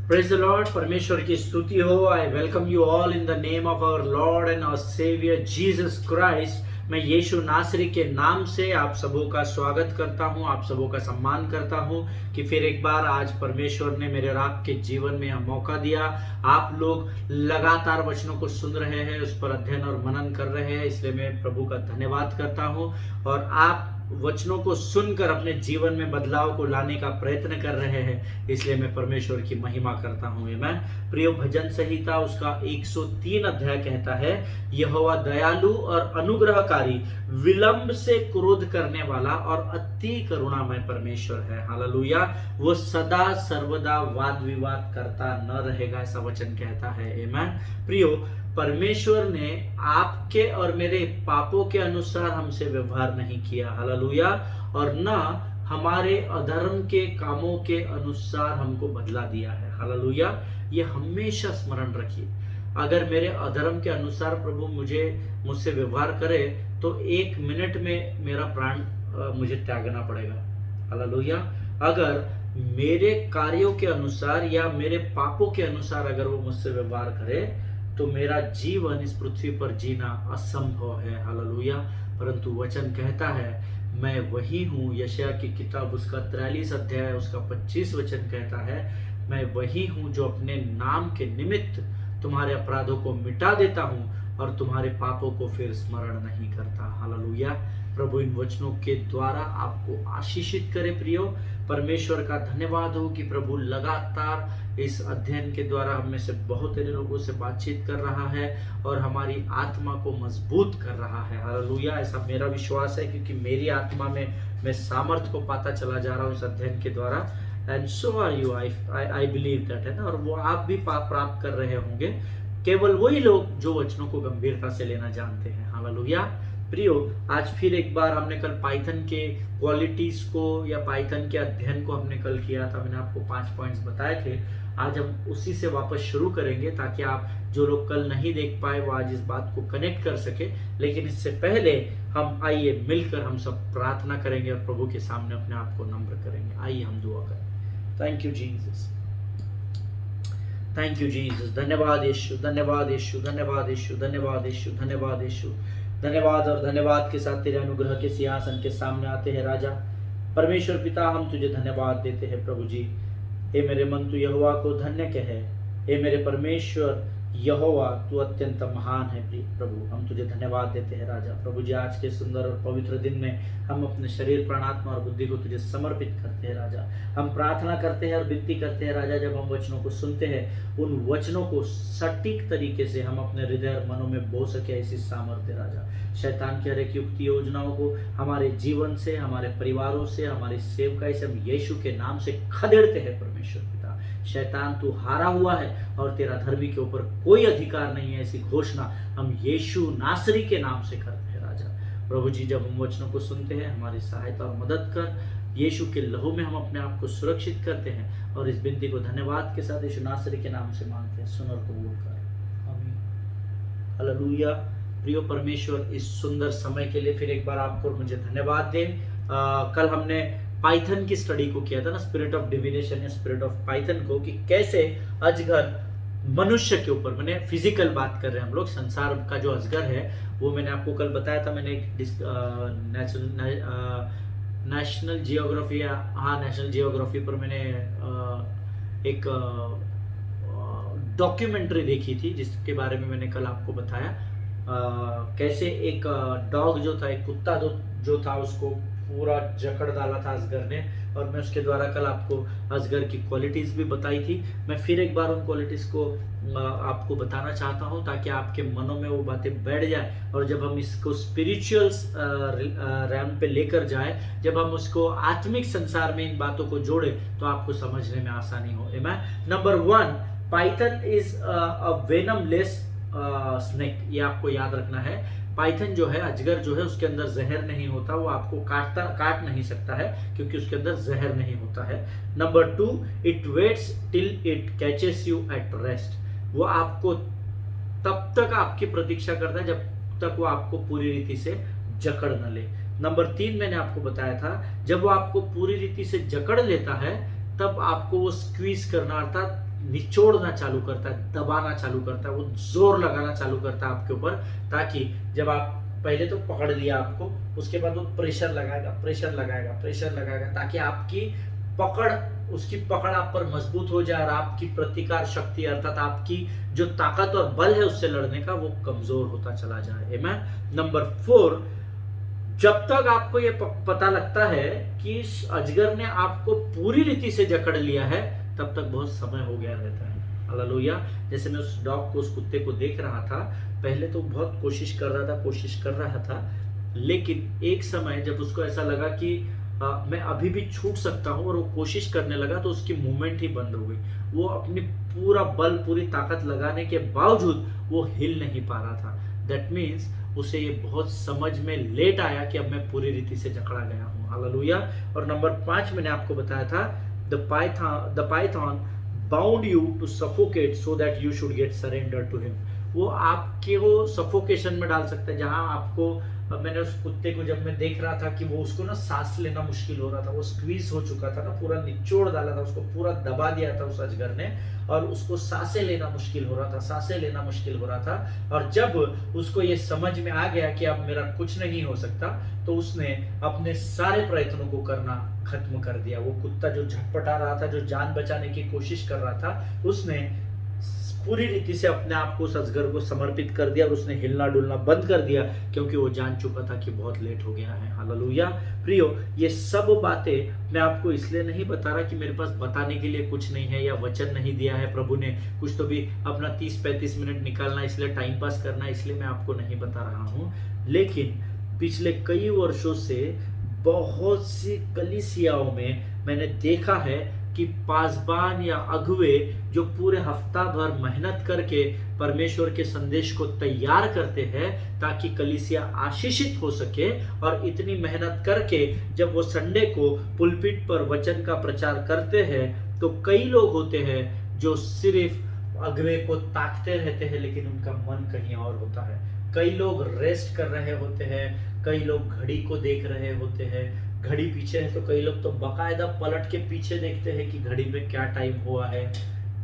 Praise the Lord. परमेश्वर की स्तुति हो। I welcome you all in the name of our lord and our saviour Jesus Christ. मैं यीशु नासरी के नाम से आप सबों का स्वागत करता हूं, आप सबों का सम्मान करता हूं कि फिर एक बार आज परमेश्वर ने मेरे और आपके जीवन में यह मौका दिया। आप लोग लगातार वचनों को सुन रहे हैं, उस पर अध्ययन और मनन कर रहे हैं, इसलिए मैं प्रभु का धन्यवाद करता हूं। और आप वचनों को सुनकर अपने जीवन में बदलाव को लाने का प्रयत्न कर रहे हैं, इसलिए मैं परमेश्वर की महिमा करता हूँ। मैं प्रिय भजन संहिता उसका 103 अध्याय कहता है, यहोवा दयालु और अनुग्रहकारी, विलंब से क्रोध करने वाला और अति करुणामय परमेश्वर है। हालेलुया। वो सदा सर्वदा वाद विवाद करता न रहेगा, ऐसा वचन कहता है। आमीन। प्रियो, परमेश्वर ने आपके और मेरे पापों के अनुसार हमसे व्यवहार नहीं किया। हालेलुया। और न हमारे अधर्म के कामों के अनुसार हमको बदला दिया है। हालेलुया। ये हमेशा स्मरण रखिए। अगर मेरे अधर्म के अनुसार प्रभु मुझसे व्यवहार करे तो 1 मिनट में मेरा प्राण मुझे त्यागना पड़ेगा। हालेलुया। अगर मेरे कार्यों के अनुसार या मेरे पापों के अनुसार अगर वो मुझसे व्यवहार करे तो मेरा जीवन इस पृथ्वी पर जीना असंभव है। हालेलुया। परंतु वचन कहता है, मैं वही हूँ। यशायाह की किताब उसका 43 अध्याय उसका 25 वचन कहता है, मैं वही हूँ जो अपने नाम के निमित्त तुम्हारे अपराधों को मिटा देता हूँ और तुम्हारे पापों को फिर स्मरण नहीं करता। हालेलुया। प्रभु इन वचनों के द्वारा आपको आशीषित करे। प्रियो, परमेश्वर का धन्यवाद हो कि प्रभु लगातार इस अध्ययन के द्वारा हम में से बहुत सारे लोगों से बातचीत कर रहा है और हमारी आत्मा को मजबूत कर रहा है। हालेलुया। ऐसा मेरा विश्वास है, क्योंकि मेरी आत्मा में मैं सामर्थ को पाता चला जा रहा हूँ इस अध्ययन के द्वारा। And so are you. I believe that, है ना। और वो आप भी प्राप्त कर रहे होंगे। केवल वही लोग जो वचनों को गंभीरता से लेना जानते हैं। हालेलुया। प्रियो, आज फिर एक बार हमने कल पाइथन के क्वालिटीज को या पाइथन के अध्ययन को हमने कल किया था। मैंने आपको 5 पॉइंट्स बताए थे। आज हम उसी से वापस शुरू करेंगे ताकि आप जो लोग कल नहीं देख पाए वो आज इस बात को कनेक्ट कर सके। लेकिन इससे पहले हम आइए मिलकर हम सब प्रार्थना करेंगे और प्रभु के सामने अपने आप को नम्र करेंगे। आइए हम दुआ करें। Thank you Jesus, thank you Jesus. धन्यवाद यीशु, धन्यवाद यीशु, धन्यवाद यीशु, धन्यवाद यीशु, धन्यवाद यीशु। धन्यवाद और धन्यवाद के साथ तेरे अनुग्रह के सिंहासन के सामने आते हैं राजा। परमेश्वर पिता, हम तुझे धन्यवाद देते हैं प्रभु जी। हे मेरे मन, तू यहोवा को धन्य कहे। हे मेरे परमेश्वर यहोवा, तू अत्यंत महान है। प्रभु, हम तुझे धन्यवाद देते हैं राजा। प्रभु जी, आज के सुंदर और पवित्र दिन में हम अपने शरीर, प्राणात्मा और बुद्धि को तुझे समर्पित करते हैं राजा। हम प्रार्थना करते हैं और विनती करते हैं राजा, जब हम वचनों को सुनते हैं उन वचनों को सटीक तरीके से हम अपने हृदय और मनों में बो सके, ऐसी सामर्थ्य राजा। शैतान की हर एक युक्ति योजनाओं को हमारे जीवन से, हमारे परिवारों से, हमारी सेवकाई से हम यीशु के नाम से खदेड़ते हैं परमेश्वर पिता। शैतान, तू हारा हुआ है और तेरा धर्मी के ऊपर कोई अधिकार नहीं है, ऐसी घोषणा हम यीशु नासरी के नाम से करते हैं राजा। प्रभु जी, जब हम वचनों को सुनते हैं हमारी सहायता और मदद कर। यीशु के लहू में हम अपने आप को सुरक्षित करते हैं और इस विनती को धन्यवाद के साथ यीशु नासरी के नाम से मांगते हैं। सुन और कबूल कर। आमीन। हालेलुया। प्रियो परमेश्वर, इस सुंदर समय के लिए फिर एक बार आपको और मुझे धन्यवाद दें। कल हमने पाइथन की स्टडी को किया था ना, स्पिरिट ऑफ डिविनेशन या स्पिरिट ऑफ पाइथन को, कि कैसे अजगर मनुष्य के ऊपर, मैंने फिजिकल बात कर रहे हैं हम लोग, संसार का जो अजगर है वो मैंने आपको कल बताया था। मैंने नेशनल जियोग्राफी नेशनल जियोग्राफी पर मैंने एक डॉक्यूमेंट्री देखी थी जिसके बारे में मैंने कल आपको बताया। कैसे एक डॉग जो था, एक कुत्ता जो था, उसको पूरा जकड़ डाला था अजगर ने। और मैं उसके द्वारा कल आपको अजगर की क्वालिटीज भी बताई थी। मैं फिर एक बार उन क्वालिटीज को आपको बताना चाहता हूं ताकि आपके मनों में वो बातें बैठ जाए और जब हम इसको स्पिरिचुअल रैम पे लेकर जाए, जब हम उसको आत्मिक संसार में इन बातों को जोड़े तो आपको समझने में आसानी हो। Number 1, Python is a venomless snake. ये आपको याद रखना है। पाइथन जो है, अजगर जो है, उसके अंदर जहर नहीं होता, वो आपको काट नहीं सकता है क्योंकि उसके अंदर जहर नहीं होता है। Number 2, it waits till it catches you at rest. वो आपको तब तक आपकी प्रतीक्षा करता है जब तक वो आपको पूरी रीति से जकड़ न ले। नंबर 3 मैंने आपको बताया था, जब वो आपको पूरी रीति से जकड़ लेता है तब आपको वो स्क्वीज करना, अर्थात निचोड़ना चालू करता है, दबाना चालू करता है, वो जोर लगाना चालू करता है आपके ऊपर, ताकि जब आप पहले तो पकड़ लिया आपको, उसके बाद वो प्रेशर लगाएगा, प्रेशर लगाएगा, प्रेशर लगाएगा, ताकि आपकी पकड़, उसकी पकड़ आप पर मजबूत हो जाए और आपकी प्रतिकार शक्ति अर्थात आपकी जो ताकत और बल है उससे लड़ने का वो कमजोर होता चला जाए। आमेन। नंबर 4, जब तक आपको ये पता लगता है कि इस अजगर ने आपको पूरी रीति से जकड़ लिया है, तब तक बहुत समय हो गया रहता है। हालेलुया। जैसे मैं उस डॉग को, उस कुत्ते को देख रहा था, पहले तो बहुत कोशिश कर रहा था, लेकिन एक समय जब उसको ऐसा लगा कि मैं अभी भी छूट सकता हूँ और वो कोशिश करने लगा, तो उसकी मूवमेंट ही बंद हो गई। वो अपनी पूरा बल, पूरी ताकत लगाने के बावजूद वो हिल नहीं पा रहा था। दैट मीन्स उसे ये बहुत समझ में लेट आया कि अब मैं पूरी रीति से जकड़ा गया हूँ। हालेलुया। और नंबर 5 मैंने आपको बताया था, the python bound you to suffocate so that you should get surrender to him. वो आपके वो सफोकेशन में डाल सकता है, जहां आपको, मैंने उस कुत्ते को जब मैं देख रहा था कि वो, उसको ना सांस लेना मुश्किल हो रहा था, वो स्क्वीज हो चुका था ना, पूरा निचोड़ डाला था उसको, पूरा दबा दिया था उस अजगर ने, और उसको सांसें लेना मुश्किल हो रहा था। और जब उसको ये समझ में आ गया कि अब मेरा कुछ नहीं हो सकता, तो उसने अपने सारे प्रयत्नों को करना खत्म कर दिया। वो कुत्ता जो झटपटा रहा था, जो जान बचाने की कोशिश कर रहा था, उसने पूरी रीति से अपने आप को उस अजगर को समर्पित कर दिया और उसने हिलना डुलना बंद कर दिया, क्योंकि वो जान चुका था कि बहुत लेट हो गया है। हालेलुया। प्रियो, ये सब बातें मैं आपको इसलिए नहीं बता रहा कि मेरे पास बताने के लिए कुछ नहीं है या वचन नहीं दिया है प्रभु ने, कुछ तो भी अपना 30-35 मिनट निकालना, इसलिए टाइम पास करना, इसलिए मैं आपको नहीं बता रहा हूँ। लेकिन पिछले कई वर्षों से बहुत सी कलीसियाओं में मैंने देखा है कि पासबान या अगुवे जो पूरे हफ्ता भर मेहनत करके परमेश्वर के संदेश को तैयार करते हैं ताकि कलीसिया आशीषित हो सके, और इतनी मेहनत करके जब वो संडे को पुलपिट पर वचन का प्रचार करते हैं, तो कई लोग होते हैं जो सिर्फ अगुवे को ताकते रहते हैं, लेकिन उनका मन कहीं और होता है। कई लोग रेस्ट कर रहे होते हैं, कई लोग घड़ी को देख रहे होते हैं, घड़ी पीछे है तो कई लोग तो बकायदा पलट के पीछे देखते हैं कि घड़ी में क्या टाइम हुआ है।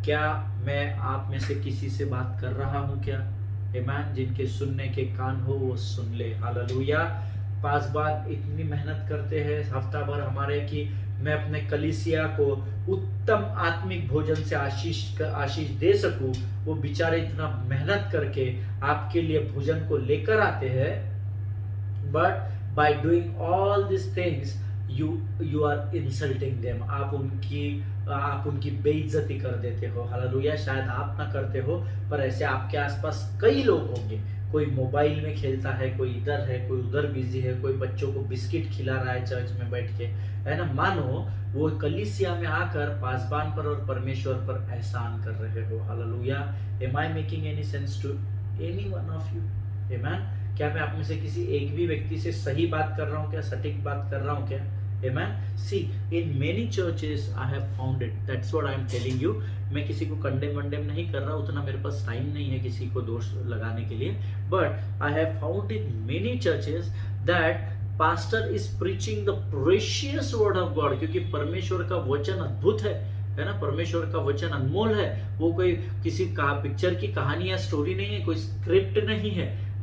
क्या मैं आप में से किसी से बात कर रहा हूं क्या? आमीन। जिनके सुनने के कान हो वो सुन ले। हालेलुया। पासबान इतनी मेहनत करते हैं हफ्ता भर हमारे कि मैं अपने कलीसिया को उत्तम आत्मिक भोजन से आशीष दे सकूं। वो बेचारे इतना मेहनत करके आपके लिए भोजन को लेकर आते हैं, but by doing all these things you are insulting them। आप उनकी बेइज्जती कर देते हो। हालेलुया। शायद आप ना करते हो, पर ऐसे आपके आसपास कई लोग होंगे। कोई मोबाइल में खेलता है, कोई इधर है, कोई उधर बिजी है, कोई बच्चों को बिस्किट खिला रहा है चर्च में बैठ के, है ना। मानो वो कलीसिया में आकर पासबान पर और परमेश्वर पर एहसान कर रहे हो। Hallelujah. Am I making any sense to any one of you? Amen। क्या मैं आप में से किसी एक भी व्यक्ति से सही बात कर रहा हूँ क्या? सटीक बात कर रहा हूँ क्या? Amen। See, in many churches I have found it। That's what I am telling you। मैं किसी को कंडेम नहीं कर रहा, उतना मेरे पास टाइम नहीं है किसी को दोष लगाने के लिए। But I have found in many churches that pastor is preaching the precious word of God। क्योंकि परमेश्वर का वचन अद्भुत है ना। परमेश्वर का वचन अनमोल है। वो कोई किसी पिक्चर की कहानी या स्टोरी नहीं है, कोई स्क्रिप्ट नहीं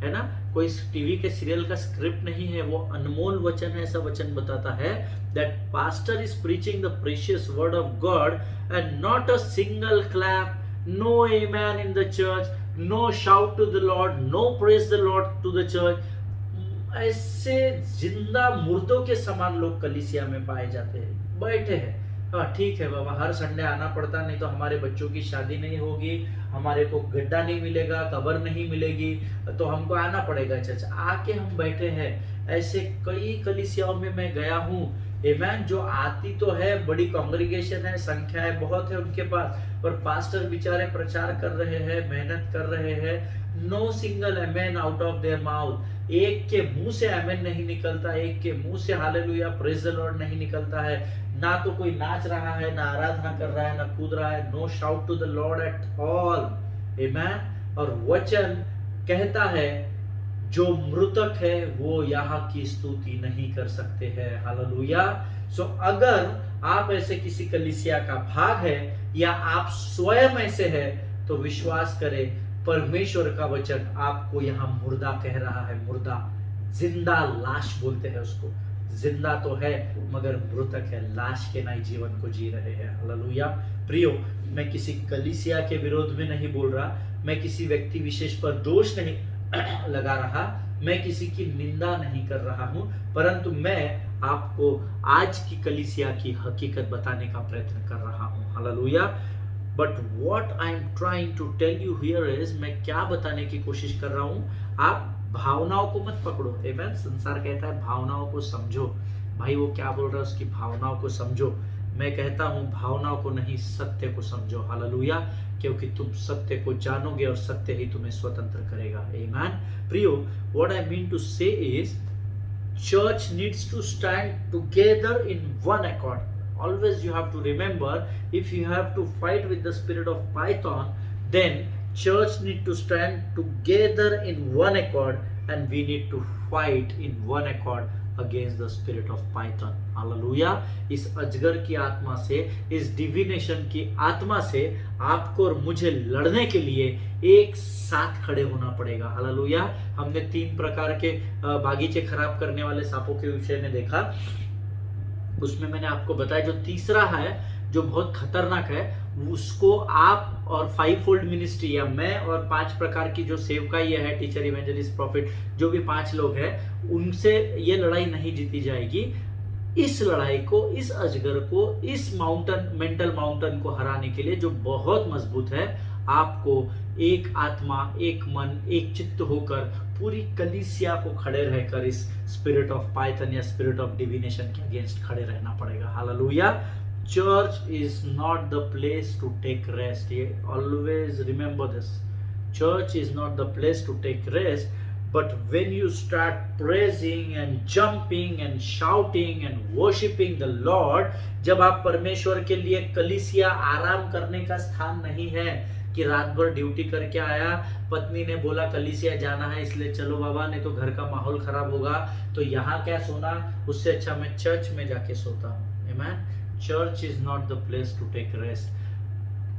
है ना, कोई टीवी के सीरियल का स्क्रिप्ट नहीं है, वो अनमोल वचन है। ऐसा वचन बताता है that pastor is preaching the precious word of God and not a single clap, no amen in the church, no shout to the Lord, no praise the Lord to the church। ऐसे जिंदा मुर्दों के समान लोग कलीसिया में पाए जाते हैं, बैठे हैं। हाँ ठीक है बाबा, हर संडे आना पड़ता, नहीं तो हमारे बच्चों की शादी नहीं होगी, हमारे को गड्ढा नहीं मिलेगा, कब्र नहीं मिलेगी, तो हमको आना पड़ेगा चर्च। आके हम बैठे हैं। ऐसे कई कलीसियाओं में मैं गया हूँ। आमीन। जो आती तो है, बड़ी कांग्रेगेशन है, संख्याएं बहुत है उनके पास, पर पास्टर बेचारे प्रचार कर रहे हैं, मेहनत कर रहे हैं। No single amen out of their mouth. एक के मुंह से आमेन नहीं निकलता, एक के मुंह से हालेलुया प्रेज द लॉर्ड नहीं निकलता है। ना तो कोई नाच रहा है, ना आराधना कर रहा है, ना कूद रहा है। No shout to the Lord at all. आमेन। और वचन कहता है जो मृतक है वो यहाँ की स्तुति नहीं कर सकते हैं। हालेलुया। सो अगर आप ऐसे किसी कलीसिया का भाग है या आप स्वयं ऐसे है, तो विश्वास करें परमेश्वर का वचन आपको यहाँ मुर्दा कह रहा है। मुर्दा, जिंदा लाश बोलते हैं उसको। जिंदा तो है मगर मृतक है, लाश के नए जीवन को जी रहे हैं। हालेलुया। प्रियो, मैं किसी कलीसिया के विरोध में नहीं बोल रहा, मैं किसी व्यक्ति विशेष पर दोष नहीं लगा रहा, मैं किसी की निंदा नहीं कर रहा हूं, परंतु मैं आपको आज की कलीसिया की हकीकत बताने का प्रयत्न कर रहा हूं। Hallelujah. But what I am trying to tell you here is, मैं क्या बताने की कोशिश कर रहा हूं, आप भावनाओं को मत पकड़ो। आमेन। संसार कहता है भावनाओं को समझो। भाई वो क्या बोल रहा है, उसकी भावनाओं को समझो। मैं कहता हूं भावनाओं को नहीं, सत्य को समझो। हालेलुया। क्योंकि तुम सत्य को जानोगे और सत्य ही तुम्हें स्वतंत्र करेगा। आमेन। प्रियो, व्हाट आई मीन टू से is, church needs to stand together in one accord. Always you have to remember, if you have to fight with the spirit of Python, then church need to stand together in one accord, and we need to fight in one accord against the spirit of Python. Hallelujah. इस अजगर की आत्मा से, इस divination की आत्मा से आपको और मुझे लड़ने के लिए एक साथ खड़े होना पड़ेगा। हालेलुया। हमने 3 प्रकार के बागीचे खराब करने वाले सांपों के विषय में देखा। उसमें मैंने आपको बताया जो तीसरा है, जो बहुत खतरनाक है, उसको आप और 5 फोल्ड मिनिस्ट्री या मैं और 5 प्रकार की जो सेवकाई है, टीचर, इवेंजलिस्ट, प्रॉफिट, जो भी 5 लोग हैं, उनसे ये लड़ाई नहीं जीती जाएगी। इस लड़ाई को, इस अजगर को, इस माउंटेन, मेंटल माउंटेन को हराने के लिए, जो बहुत मजबूत है, आपको एक आत्मा, एक मन, एक चित्त होकर पूरी कलीसिया को खड़े रहकर इस स्पिरिट ऑफ पाइथन या स्पिरिट ऑफ डिविनेशन के अगेंस्ट खड़े रहना पड़ेगा। हालेलुया। Church is not the place to take rest. ये always remember this. Church is not the place to take rest, but when you start praising and jumping and shouting and worshiping the Lord, जब आप परमेश्वर के लिए, कलीसिया आराम करने का स्थान नहीं है कि रात भर ड्यूटी करके आया, पत्नी ने बोला कलीसिया जाना है इसलिए चलो बाबा, नहीं तो घर का माहौल खराब होगा, तो यहाँ क्या सोना, उससे अच्छा मैं चर्च में जाके सोता हूँ। आमेन। Church is not the place to take rest.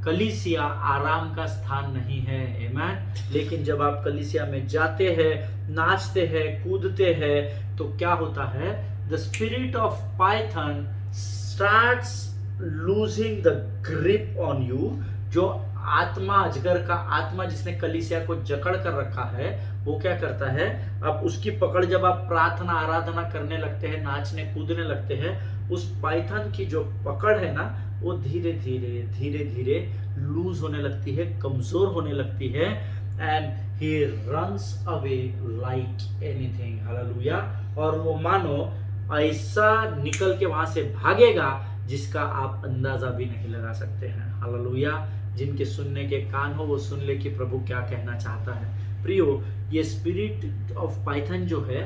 कलीसिया आराम का स्थान नहीं है। आमेन। लेकिन जब आप कलीसिया में जाते हैं, नाचते हैं, कूदते हैं, तो क्या होता है, the spirit of Python starts losing the grip on you. जो आत्मा, अजगर का आत्मा जिसने कलीसिया को जकड़ कर रखा है, वो क्या करता है, अब उसकी पकड़, जब आप प्रार्थना आराधना करने लगते हैं, नाचने कूदने लगते हैं, उस पाइथन की जो पकड़ है ना, वो धीरे धीरे धीरे धीरे लूज होने लगती है, कमजोर होने लगती है, and he runs away like anything. Hallelujah. और वो मानो ऐसा निकल के वहां से भागेगा जिसका आप अंदाजा भी नहीं लगा सकते हैं। हालेलुया। जिनके सुनने के कान हो वो सुन ले कि प्रभु क्या कहना चाहता है। प्रियो, ये स्पिरिट ऑफ पाइथन जो है,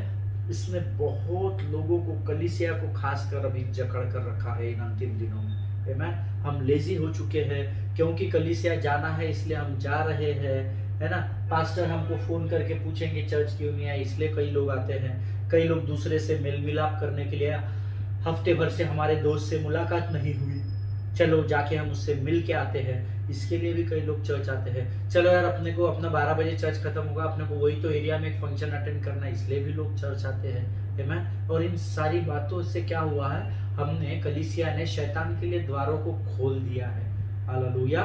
इसने बहुत लोगों को, कलीसिया को खासकर अभी जकड़ कर रखा है इन अंतिम दिनों में। आमेन। हम लेजी हो चुके हैं, क्योंकि कलीसिया जाना है इसलिए हम जा रहे हैं, है ना। पास्टर हमको फोन करके पूछेंगे चर्च क्यों नहीं आए, इसलिए कई लोग आते हैं। कई लोग दूसरे से मेल मिलाप करने के लिए, हफ्ते भर से हमारे दोस्त से मुलाकात नहीं हुई, चलो जाके हम उससे मिल के आते हैं, इसके लिए भी कई लोग चर्च आते हैं। चलो यार, अपने को अपना 12 बजे चर्च खत्म होगा, अपने को वही तो एरिया में एक फंक्शन अटेंड करना है, इसलिए भी लोग चर्च आते हैं। आमेन। और इन सारी बातों से क्या हुआ है, हमने, कलीसिया ने शैतान के लिए द्वारों को खोल दिया है। हालेलुया।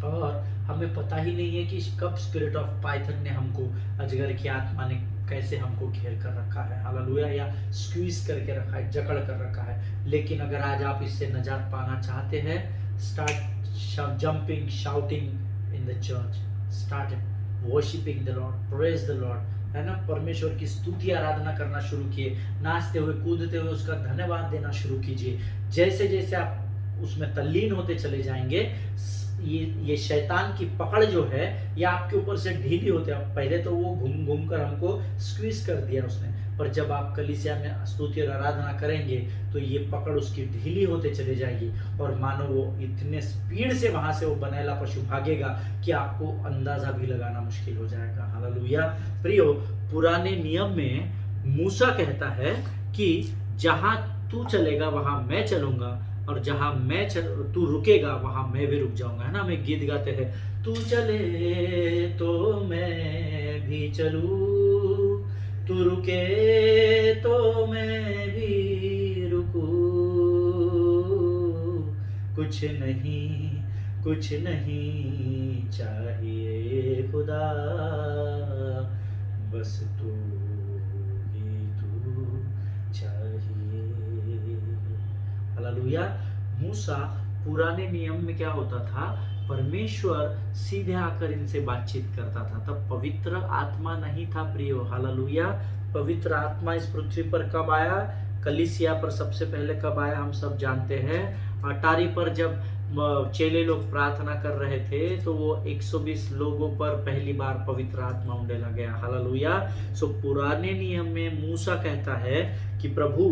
और हमें पता ही नहीं है कि कब स्पिरिट ऑफ पाइथन ने हमको, अजगर की आत्मा ने कैसे हमको घेर कर रखा है। हालेलुया। या स्क्वीज करके रखा है, जकड़ कर रखा है। लेकिन अगर आज आप इससे निजात पाना चाहते हैं, start jumping, shouting in the church, start worshipping the Lord, praise the Lord, है ना। परमेश्वर की स्तुति आराधना करना शुरू किए, नाचते हुए कूदते हुए उसका धन्यवाद देना शुरू कीजिए। जैसे जैसे आप उसमें तल्लीन होते चले जाएंगे, ये शैतान की पकड़ जो है, ये आपके ऊपर से ढीली होते हैं। पहले तो वो घूम घूम कर हमको स्क्वीज कर दिया उसने, पर जब आप कलीसिया में स्तुति और आराधना करेंगे तो ये पकड़ उसकी ढीली होते चले जाएगी, और मानो वो इतने स्पीड से वहां से वो बनेला पशु भागेगा कि आपको अंदाजा भी लगाना मुश्किल हो जाएगा। हालेलुया। प्रियो, पुराने नियम में मूसा कहता है कि जहां तू चलेगा वहां मैं चलूंगा, और जहां तू रुकेगा वहां मैं भी रुक जाऊंगा, है ना। हम एक गीत गाते हैं, तू चले तो मैं भी चलूं, तू रुके तो मैं भी रुकूं, कुछ नहीं चाहिए खुदा, बस तू ही तू चाहिए। हालेलुया। मूसा पुराने नियम में क्या होता था, परमेश्वर सीधे आकर इनसे बातचीत करता था, तब पवित्र आत्मा नहीं था प्रियो। हालेलुया। पवित्र आत्मा इस पृथ्वी पर कब आया, कलीसिया पर सबसे पहले कब आया हम सब जानते हैं। अटारी पर जब चेले लोग प्रार्थना कर रहे थे तो वो 120 लोगों पर पहली बार पवित्र आत्मा उंडेला गया। हालेलुया। सो पुराने नियम में मूसा कहता है कि प्रभु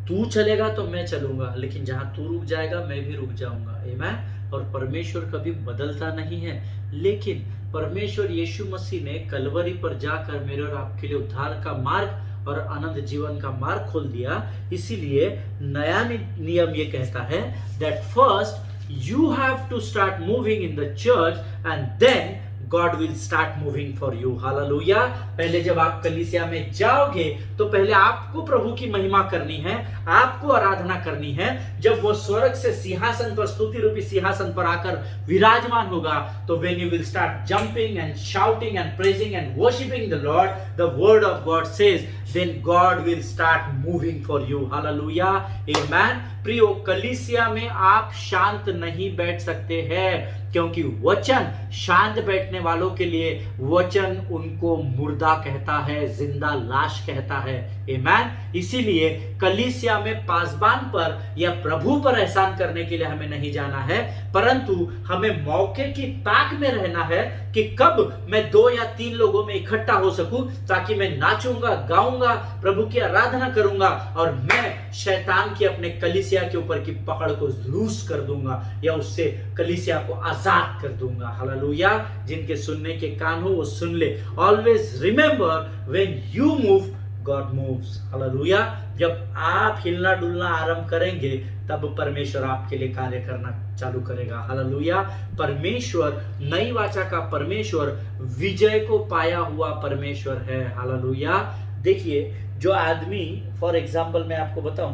तू चलेगा तो मैं चलूंगा, लेकिन जहां तू रुक जाएगा मैं भी रुक जाऊंगा। आमीन। और परमेश्वर कभी बदलता नहीं है, लेकिन परमेश्वर यीशु मसीह ने कलवरी पर जाकर मेरे और आपके लिए उद्धार का मार्ग और अनंत जीवन का मार्ग खोल दिया। इसीलिए नया नियम ये कहता है that first you have to start moving in the church and then God will start moving for you. Hallelujah. पहले जब आप कलीसिया में जाओगे तो पहले आपको प्रभु की महिमा करनी है, आपको आराधना करनी है। जब वो स्वर्ग से सिंहासन पर, स्तुति रूपी सिंहासन पर आकर विराजमान होगा, तो when you will start jumping and shouting and praising and worshiping the Lord, the word of God says, then God will start moving for you. हालेलुया। आमेन। प्रियो, कलीसिया में आप शांत नहीं बैठ सकते हैं, क्योंकि वचन शांत बैठने वालों के लिए वचन उनको मुर्दा कहता है, जिंदा लाश कहता है। आमीन। इसीलिए कलीसिया में पासबान पर या प्रभु पर एहसान करने के लिए हमें नहीं जाना है, परंतु हमें मौके की ताक में रहना है कि कब मैं 2 या 3 लोगों में इकट्ठा हो सकूं, ताकि मैं नाचूंगा, गाऊंगा, प्रभु की आराधना करूंगा और मैं शैतान की अपने कलीसिया के ऊपर की पकड़ को लूज कर दूंगा या उससे कलीसिया को आजाद कर दूंगा। हालेलुया। जिनके सुनने के कान हो वो सुन ले। Always remember, when you move God moves. Hallelujah. जब आप हिलना डुलना आरंभ करेंगे तब परमेश्वर आपके लिए कार्य करना चालू करेगा। हालेलुया। परमेश्वर नई वाचा का परमेश्वर विजय को पाया हुआ परमेश्वर है। हालेलुया। देखिए, जो आदमी, फॉर एग्जांपल मैं आपको बताऊं,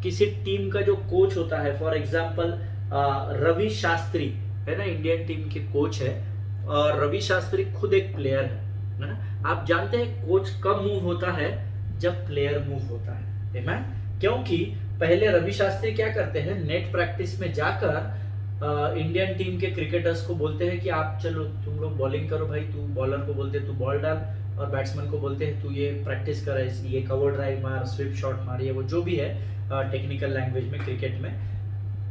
किसी टीम का जो कोच होता है, फॉर एग्जांपल रवि शास्त्री है ना, इंडियन टीम के कोच है, और रवि शास्त्री खुद एक प्लेयर है ना। आप जानते हैं कोच कब मूव होता है, जब प्लेयर मूव होता है। आमीन। क्योंकि पहले रवि शास्त्री क्या करते हैं, नेट प्रैक्टिस में जाकर इंडियन टीम के क्रिकेटर्स को बोलते हैं कि आप चलो तुम लोग बॉलिंग करो भाई, तू बॉलर को बोलते तू बॉल डाल, और बैट्समैन को बोलते हैं तू ये प्रैक्टिस कर, ये कवर ड्राइव मार, स्विप शॉट मार, ये वो जो भी है टेक्निकल लैंग्वेज में क्रिकेट में।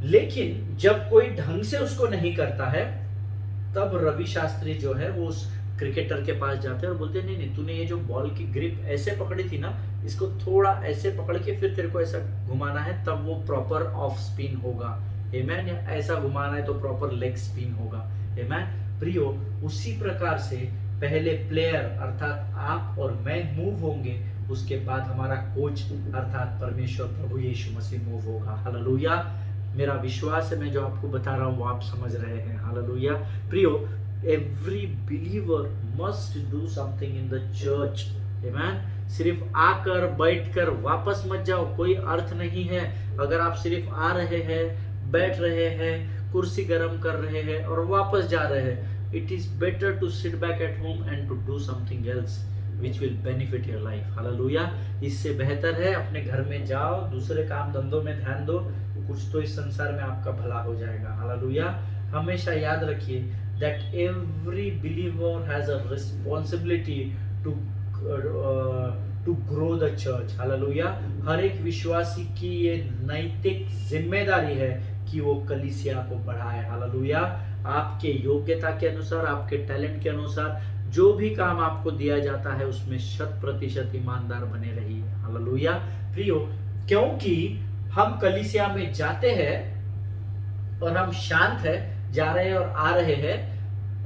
लेकिन जब कोई ढंग से उसको नहीं करता है, तब रवि शास्त्री जो है वो उस क्रिकेटर के पास जाते हैं और बोलते हैं नहीं नहीं, तूने ये जो बॉल की ग्रिप ऐसे पकड़ी थी ना, इसको थोड़ा ऐसे पकड़ के फिर तेरे को ऐसा घुमाना है, तब वो प्रॉपर ऑफ स्पिन होगा। आमीन। या ऐसा घुमाना है तो प्रॉपर लेग स्पिन होगा। आमीन। प्रियो, उसी प्रकार से पहले प्लेयर अर्थात आप और मैं मूव होंगे, उसके बाद हमारा कोच अर्थात परमेश्वर प्रभु यीशु मसीह मूव होगा। हालेलुया। मेरा विश्वास है मैं जो आपको बता रहा हूँ वो आप समझ रहे हैं। हालेलुया। प्रियो, every believer must do something in the church. आमीन। सिर्फ आकर बैठकर वापस मत जाओ, कोई अर्थ नहीं है। अगर आप सिर्फ आ रहे हैं, बैठ रहे हैं, कुर्सी गर्म कर रहे हैं और वापस जा रहे हैं, it is better to sit back at home and to do something else which will benefit your life. Hallelujah. इससे बेहतर है अपने घर में जाओ, दूसरे काम धंधों में ध्यान दो, कुछ तो इस संसार में आपका भला हो जाएगा। हालेलुया। हमेशा याद रखिए that every believer has a responsibility to grow the church. हालेलुया। हर एक विश्वासी की ये नैतिक जिम्मेदारी है कि वो कलीसिया को बढ़ाए। हालेलुया। आपके योग्यता के अनुसार, आपके टैलेंट के अनुसार जो भी काम आपको दिया जाता है उसमें 100% ईमानदार बने रहिए। हालेलुया। प्रियो, क्योंकि हम कलीसिया में जाते हैं और हम शांत है, जा रहे हैं और आ रहे हैं,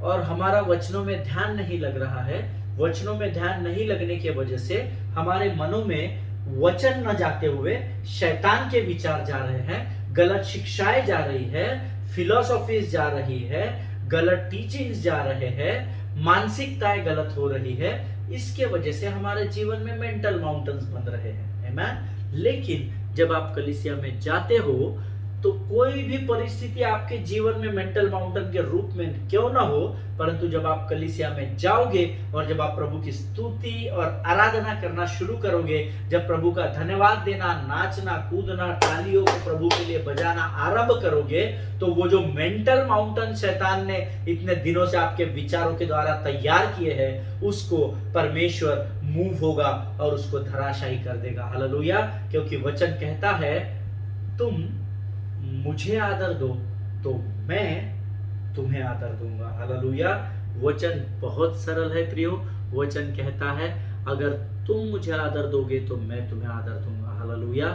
और हमारा वचनों में ध्यान नहीं लग रहा है, वचनों में ध्यान नहीं लगने की वजह से हमारे मनों में वचन न जाते हुए शैतान के विचार जा रहे हैं, गलत शिक्षाएं जा रही है, फिलोसॉफीज जा रही है, गलत टीचिंग्स जा रहे हैं, मानसिकताएं गलत हो रही है, इसके वजह से हमारे जीवन में मेंटल माउंटेन्स बन रहे हैं। आमीन। लेकिन जब आप कलीसिया में जाते हो तो कोई भी परिस्थिति आपके जीवन में मेंटल माउंटेन के रूप में क्यों ना हो, परंतु जब आप कलीसिया में जाओगे और जब आप प्रभु की स्तुति और आराधना करना शुरू करोगे, जब प्रभु का धन्यवाद देना, नाचना, कूदना, तालियों को प्रभु के लिए बजाना आरंभ करोगे, तो वो जो मेंटल माउंटेन शैतान ने इतने दिनों से आपके विचारों के द्वारा तैयार किए हैं, उसको परमेश्वर मूव होगा और उसको धराशायी कर देगा। हालेलुया। क्योंकि वचन कहता है, तुम मुझे आदर दो तो मैं तुम्हें आदर दूंगा। हालेलुया। वचन बहुत सरल है प्रियो। वचन कहता है, अगर तुम मुझे आदर दोगे तो मैं तुम्हें आदर दूंगा। Hallelujah.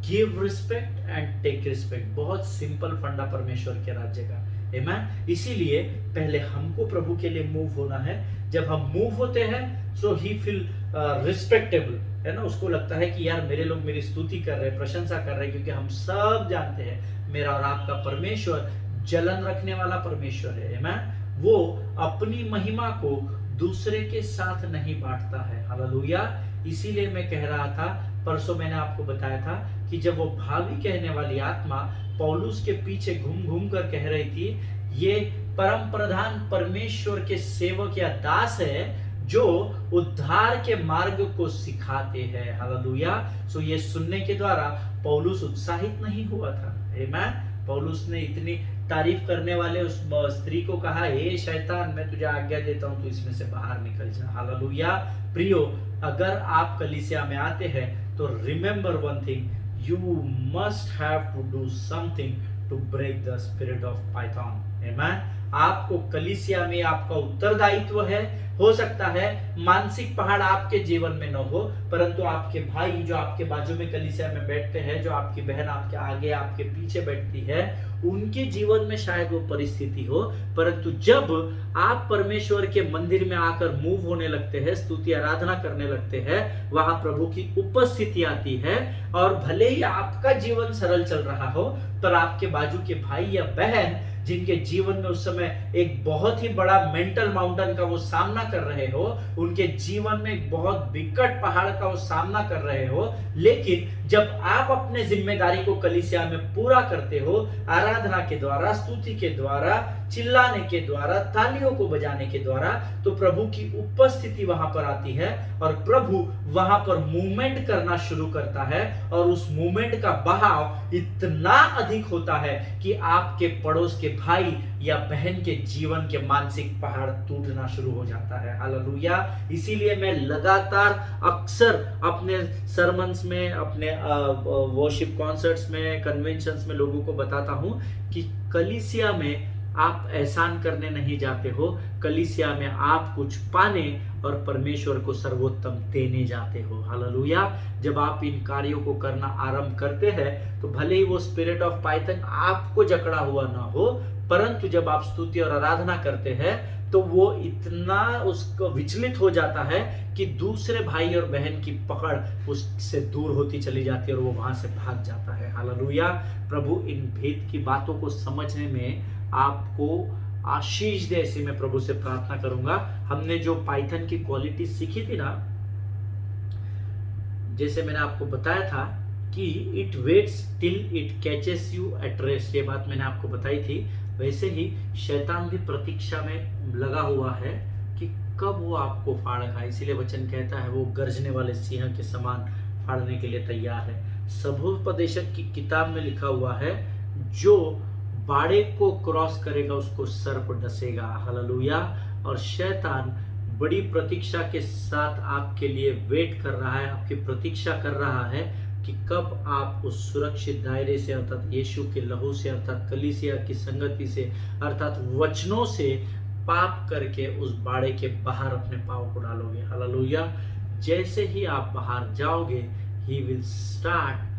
Give respect and take respect, बहुत सिंपल फंडा परमेश्वर के राज्य का। आमीन। इसीलिए पहले हमको प्रभु के लिए मूव होना है। जब हम मूव होते हैं सो ही फील रिस्पेक्टेबल, है ना। उसको लगता है कि यार मेरे लोग मेरी स्तुति कर रहे हैं, प्रशंसा कर रहे हैं, क्योंकि हम सब जानते हैं मेरा और आपका परमेश्वर जलन रखने वाला परमेश्वर है। आमीन। वो अपनी महिमा को दूसरे के साथ नहीं बांटता है। हालेलुया। इसीलिए मैं कह रहा था, परसों मैंने आपको बताया था कि जब वो भावी कहने वाली आत्मा पौलुस के पीछे घूम घूम कर कह रही थी, ये परम प्रधान परमेश्वर के सेवक या दास है जो उद्धार के मार्ग को सिखाते हैं। हालेलुया। सो ये सुनने के द्वारा पौलुस उत्साहित नहीं हुआ था। आमीन। पौलुस ने इतनी तारीफ करने वाले उस स्त्री को कहा, हे शैतान, मैं तुझे आज्ञा देता हूं, तू इसमें से बाहर निकल जा। हालेलुया। प्रियो, अगर आप कलीसिया में आते हैं तो remember one thing, you must have to do something to break the spirit of python. Amen. आपको कलीसिया में आपका उत्तरदायित्व है। हो सकता है मानसिक पहाड़ आपके जीवन में न हो, परंतु आपके भाई जो आपके बाजू में कलीसिया में बैठते हैं, जो आपकी बहन आपके आगे आपके पीछे बैठती है, उनके जीवन में शायद वो परिस्थिति हो, परंतु जब आप परमेश्वर के मंदिर में आकर मूव होने लगते हैं, स्तुति आराधना करने लगते हैं, वहां प्रभु की उपस्थिति आती है। और भले ही आपका जीवन सरल चल रहा हो, पर आपके बाजू के भाई या बहन जिनके जीवन में उस समय एक बहुत ही बड़ा मेंटल माउंटेन का वो सामना कर रहे हो, उनके जीवन में एक बहुत विकट पहाड़ का वो सामना कर रहे हो, लेकिन जब आप अपने जिम्मेदारी को कलीसिया में पूरा करते हो, आराधना के द्वारा, स्तुति के द्वारा, चिल्लाने के द्वारा, तालियों को बजाने के द्वारा, तो प्रभु की उपस्थिति वहां पर आती है और प्रभु वहां पर मूवमेंट करना शुरू करता है। और उस मूवमेंट का बहाव इतना अधिक होता है कि आपके पड़ोस के भाई या बहन के जीवन के मानसिक पहाड़ टूटना शुरू हो जाता है। हालेलुया। इसीलिए मैं लगातार अक्सर अपने सरमन्स में, अपने वर्शिप कॉन्सर्ट्स में, कन्वेंशंस में लोगों को बताता हूं कि कलीसिया में आप एहसान करने नहीं जाते हो, कलीसिया में आप कुछ पाने और परमेश्वर को सर्वोत्तम देने जाते हो। हालेलुया। जब आप इन कार्यों को करना आरंभ करते हैं तो भले ही वो स्पिरिट ऑफ पाइथन आपको जकड़ा हुआ ना हो, परंतु जब आप स्तुति और आराधना करते हैं तो वो इतना उसको विचलित हो जाता है कि दूसरे भाई और बहन की पकड़ उससे दूर होती चली जाती है और वो वहां से भाग जाता है। हालेलुया। प्रभु इन भेद की बातों को समझने में आपको आशीष दे, ऐसे मैं प्रभु से प्रार्थना करूंगा। हमने जो पाइथन की क्वालिटी सीखी थी ना, जैसे मैंने आपको बताया था कि it waits till it catches you at rest, ये बात मैंने आपको बताई थी, वैसे ही शैतान भी प्रतीक्षा में लगा हुआ है कि कब वो आपको फाड़ खाए। इसीलिए वचन कहता है वो गर्जने वाले सिंह के समान फाड़ने के लिए तैयार है। सबोपदेशक की किताब में लिखा हुआ है, जो बाड़े को क्रॉस करेगा उसको सर्प डसेगा। हालेलुया। और शैतान बड़ी प्रतीक्षा के साथ आपके लिए वेट कर रहा है, आपकी प्रतीक्षा कर रहा है कि कब आप उस सुरक्षित दायरे से, अर्थात यीशु के लहू से, अर्थात कलीसिया की संगति से, अर्थात वचनों से पाप करके उस बाड़े के बाहर अपने पाँव को डालोगे। हालेलुया। जैसे ही आप बाहर जाओगे, ही विल स्टार्ट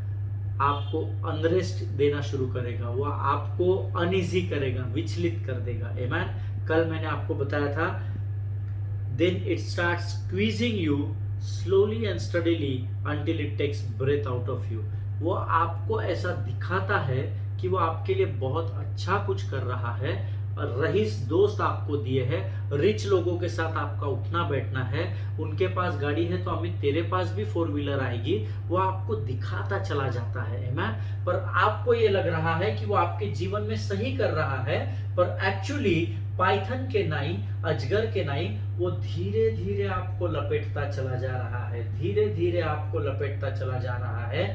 आपको अनरेस्ट देना शुरू करेगा, वो आपको अनईजी करेगा, विचलित कर देगा। आमीन। कल मैंने आपको बताया था, then it start squeezing you slowly and steadily until it takes breath out of you. वो आपको ऐसा दिखाता है कि वो आपके लिए बहुत अच्छा कुछ कर रहा है। रईस दोस्त आपको दिए हैं, रिच लोगों के साथ आपका उठना बैठना है, उनके पास गाड़ी है तो अमित तेरे पास भी 4 व्हीलर आएगी, वो आपको दिखाता चला जाता है। आमीन। पर आपको ये लग रहा है कि वो आपके जीवन में सही कर रहा है, पर एक्चुअली पाइथन के नाई, अजगर के नाई, वो धीरे धीरे आपको लपेटता चला जा रहा है, धीरे धीरे आपको लपेटता चला जा रहा है,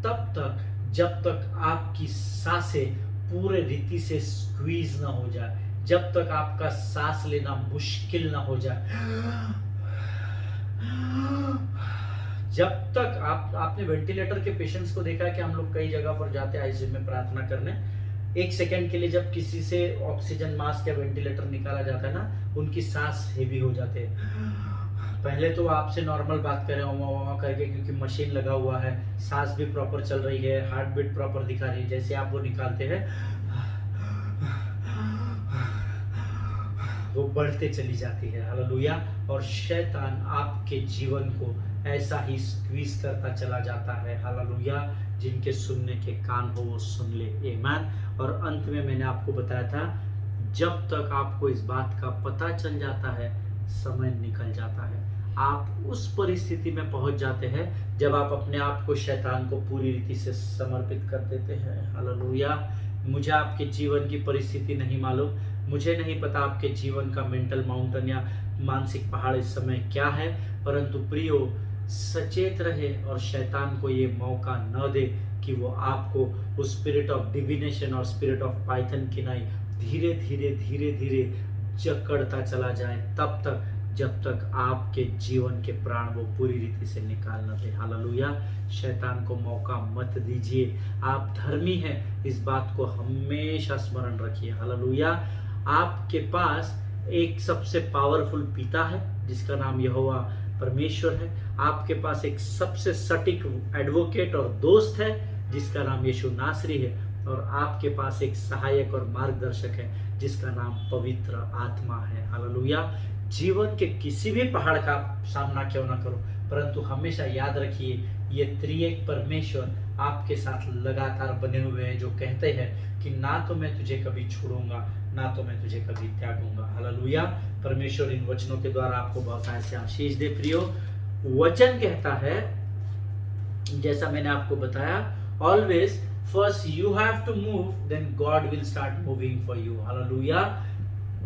तब तक जब तक आपकी सांसें पूरे रीति से स्क्वीज ना हो जाए, जब तक आपका सांस लेना मुश्किल ना हो जाए, जब तक आपने वेंटिलेटर के पेशेंट्स को देखा है कि हम लोग कई जगह पर जाते हैं आईसीयू में प्रार्थना करने, 1 सेकंड के लिए जब किसी से ऑक्सीजन मास्क या वेंटिलेटर निकाला जाता है ना, उनकी सांस हेवी हो जाते हैं। पहले तो आपसे नॉर्मल बात कर रहे हो वहाँ करके, क्योंकि मशीन लगा हुआ है, सांस भी प्रॉपर चल रही है, हार्ट बीट प्रॉपर दिखा रही है, जैसे आप वो निकालते हैं वो बढ़ते चली जाती है। हालेलुया। और शैतान आपके जीवन को ऐसा ही स्क्वीज करता चला जाता है। हालेलुया। जिनके सुनने के कान हो वो सुन ले। आमीन। और अंत में मैंने आपको बताया था, जब तक आपको इस बात का पता चल जाता है, समय निकल जाता है, आप उस परिस्थिति में पहुंच जाते हैं जब आप अपने आप को शैतान को पूरी रीति से समर्पित कर देते हैं। हालेलुया। मुझे आपके जीवन की परिस्थिति नहीं मालूम, मुझे नहीं पता आपके जीवन का मेंटल माउंटेन या मानसिक पहाड़ इस समय क्या है, परंतु प्रियो सचेत रहे और शैतान को ये मौका न दे कि वो आपको उस स्पिरिट ऑफ डिविनेशन और स्पिरिट ऑफ पाइथन की नाई धीरे धीरे धीरे धीरे जकड़ता चला जाए, तब तक जब तक आपके जीवन के प्राण वो पूरी रीति से निकाल न दे। हालेलुया। शैतान को मौका मत दीजिए। आप धर्मी हैं, इस बात को हमेशा स्मरण रखिए। हालेलुया। आपके पास एक सबसे पावरफुल पिता है जिसका नाम यहोवा परमेश्वर है। आपके पास एक सबसे सटीक एडवोकेट और दोस्त है जिसका नाम यीशु नासरी है। और आपके पास एक सहायक और मार्गदर्शक है जिसका नाम पवित्र आत्मा है। हालेलुया। जीवन के किसी भी पहाड़ का सामना क्यों ना करो, परंतु हमेशा याद रखिए ये त्रिएक परमेश्वर आपके साथ लगातार बने हुए हैं, जो कहते हैं कि ना तो मैं तुझे कभी छोड़ूंगा, ना तो मैं तुझे कभी त्यागूंगा। हालेलुया। परमेश्वर इन वचनों के द्वारा आपको बहुत ऐसे आशीष दे। प्रियो, वचन कहता है, जैसा मैंने आपको बताया, always first you have to move, then God will start moving for you. Hallelujah.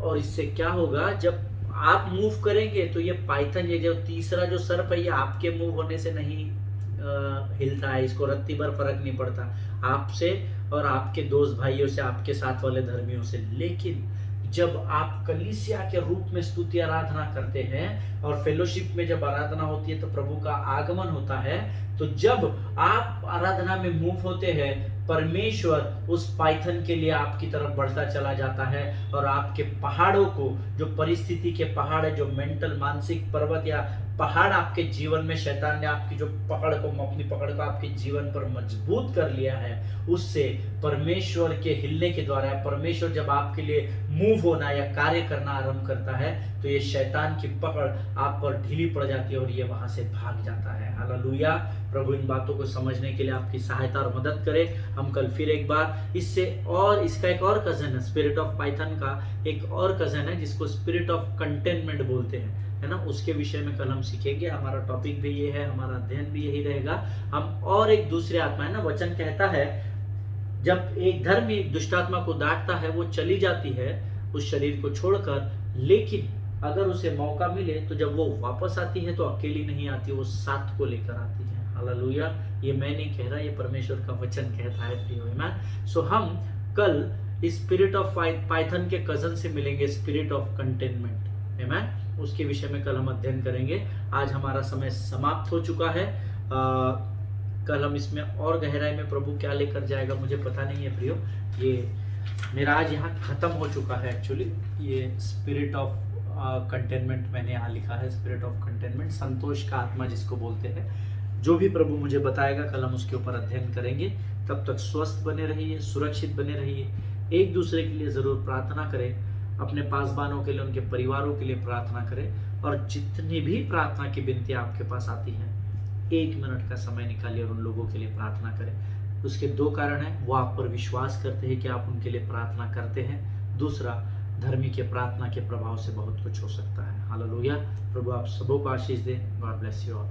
और इससे क्या होगा, जब आप मूव करेंगे तो ये पाइथन, ये जो तीसरा जो सर्प है, ये आपके मूव होने से नहीं हिलता है, इसको रत्ती भर फर्क नहीं पड़ता आपसे और आपके दोस्त भाइयों से, आपके साथ वाले धर्मियों से। लेकिन जब आप कलीसिया के रूप में स्तुति आराधना करते हैं और फेलोशिप में जब आराधना होती है तो प्रभु का आगमन होता है, तो जब आप आराधना में मूव होते हैं, परमेश्वर उस पाइथन के लिए आपकी तरफ बढ़ता चला जाता है और आपके पहाड़ों को, जो परिस्थिति के पहाड़ है, जो मेंटल मानसिक पर्वत या पहाड़ आपके जीवन में शैतान ने आपकी जो पकड़ को, अपनी पकड़ को आपके जीवन पर मजबूत कर लिया है, उससे परमेश्वर के हिलने के द्वारा, परमेश्वर जब आपके लिए मूव होना या कार्य करना आरंभ करता है तो ये शैतान की पकड़ आप पर ढीली पड़ जाती है और ये वहां से भाग जाता है। हालेलुया। प्रभु इन बातों को समझने के लिए आपकी सहायता और मदद करे। हम कल फिर एक बार इससे, और इसका एक और कजन है, स्पिरिट ऑफ पाइथन का एक और कजन है जिसको स्पिरिट ऑफ कंटेनमेंट बोलते हैं, है ना, उसके विषय में कल हम सीखेंगे। हमारा टॉपिक भी ये है, हमारा अध्ययन भी यही रहेगा। हम और एक दूसरे आत्मा, है ना, वचन कहता है जब एक धर्मी दुष्टात्मा को डांटता है वो चली जाती है उस शरीर को छोड़कर, लेकिन अगर उसे मौका मिले तो जब वो वापस आती है तो अकेली नहीं आती, वो साथ को लेकर आती है। हालेलुया। ये मैं नहीं कह रहा, ये परमेश्वर का वचन कहता है। प्रियो, आमीन। सो हम कल स्पिरिट ऑफ पाइथन के कजन से मिलेंगे, स्पिरिट ऑफ कंटेनमेंट, आमीन। उसके विषय में कल हम अध्ययन करेंगे। आज हमारा समय समाप्त हो चुका है। कल हम इसमें और गहराई में प्रभु क्या लेकर जाएगा मुझे पता नहीं है। प्रियो, ये मेरा आज यहाँ खत्म हो चुका है एक्चुअली। ये स्पिरिट ऑफ कंटेनमेंट मैंने यहाँ लिखा है, स्पिरिट ऑफ कंटेनमेंट, संतोष का आत्मा जिसको बोलते हैं। जो भी प्रभु मुझे बताएगा कल हम उसके ऊपर अध्ययन करेंगे। तब तक स्वस्थ बने रहिए, सुरक्षित बने रहिए, एक दूसरे के लिए ज़रूर प्रार्थना करें, अपने पासबानों के लिए, उनके परिवारों के लिए प्रार्थना करें और जितनी भी प्रार्थना की विनती आपके पास आती है, 1 मिनट का समय निकालिए और उन लोगों के लिए प्रार्थना करें। उसके 2 कारण हैं, वो आप पर विश्वास करते हैं कि आप उनके लिए प्रार्थना करते हैं। दूसरा, धर्मी के प्रार्थना के प्रभाव से बहुत कुछ हो सकता है। हालेलुया। प्रभु आप सबों को आशीष दें। God bless you all.